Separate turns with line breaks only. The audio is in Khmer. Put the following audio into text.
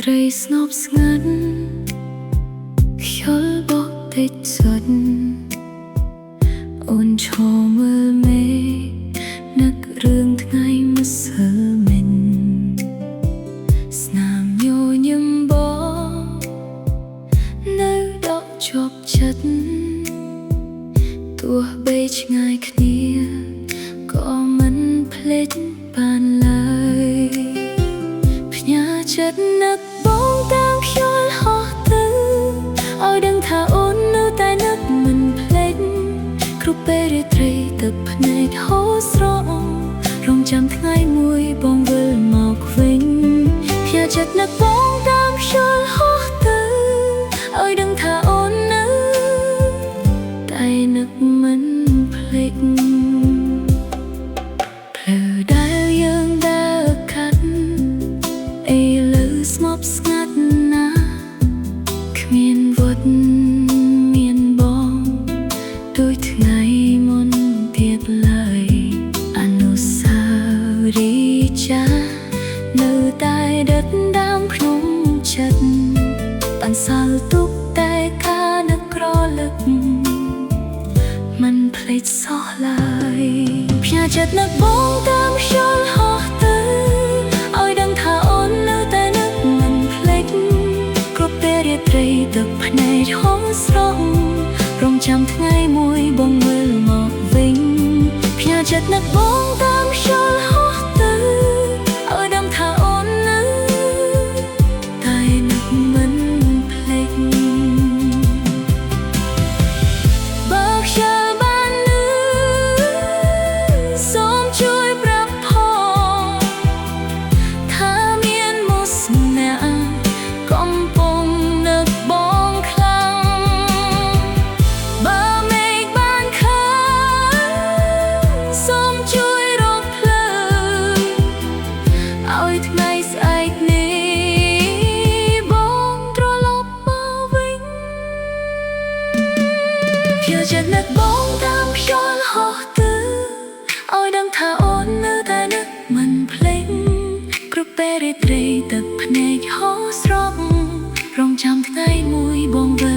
ត្រីស្ងប់ស្ងាត់ខ្យល់បក់តិចសុទ្ធអូនឈរមើលមេឃនឹករឿងថ្ងៃម្សិលមិញស្នាមញញឹមបងនៅដកជាប់ចិត្តទោះបីឆ្ងាយគ្នាក៏មិនភ្លេចបានឡើយផ្ញើចិត្តនឹកបងតាមខ្យល់ហោះទៅឲ្យដឹងថាអូននៅតែនឹកមិនភ្លេចគ្រប់ពេលរាត្រីទឹកភ្នែកហូរស្រង់រងចាំថ្ងៃមួយបងវិលមកវិញផ្ញើចិត្តនឹកបងតាមខ្យល់ហោះទៅឲ្យដឹងថាអូននៅតែនឹកមិនភ្លេចផ្លូវដែលយើងដើរកាត់ឥឡូវស្ងប់ស្ងាត់ណាស់គ្មានវត្តមានបងដូចថ្ងៃមុនទៀតឡើយអនុស្សាវរីយ៍ចាស់នៅតែដិតដាមក្នុងចិត្តបន្សល់ទុកតែការនឹកក្រឡឹកមិនភ្លេចសោះឡើយផ្ញើចិត្តនឹកបងតាមខ្យល់ហោះទៅឲ្យដឹងថាអូននៅតែនឹកមិនភ្លេចគ្រប់ពេលរាត្រីទឹកភ្នែកហូរស្រង់រងចាំថ្ងៃមួយបងវិលមកវិញផ្ញើចិត្តនឹកបងតាមខ្យល់ហោះទៅឲ្យដឹងថាអូននៅតែនឹកមិនភ្លេចបើខ្យល់បានលឺសូមជួយប្រាប់ផងថាមានមុខស្នាក់កំពុងនឹកបងខ្លាំងបើមេឃបានឃើញសូមជួយរកភ្លើងឲ្យថ្ងៃស្អែកនេះបងត្រឡប់មកវិញផ្ញើចិត្តនឹកបងតាមខ្យល់ហោះទៅឲ្យដឹងថាអូននៅតែនឹកមិនភ្លេចគ្រប់ពេលរាត្រីទឹកភ្នែកហូរស្រង់រងចាំថ្ងៃមួយបងវិល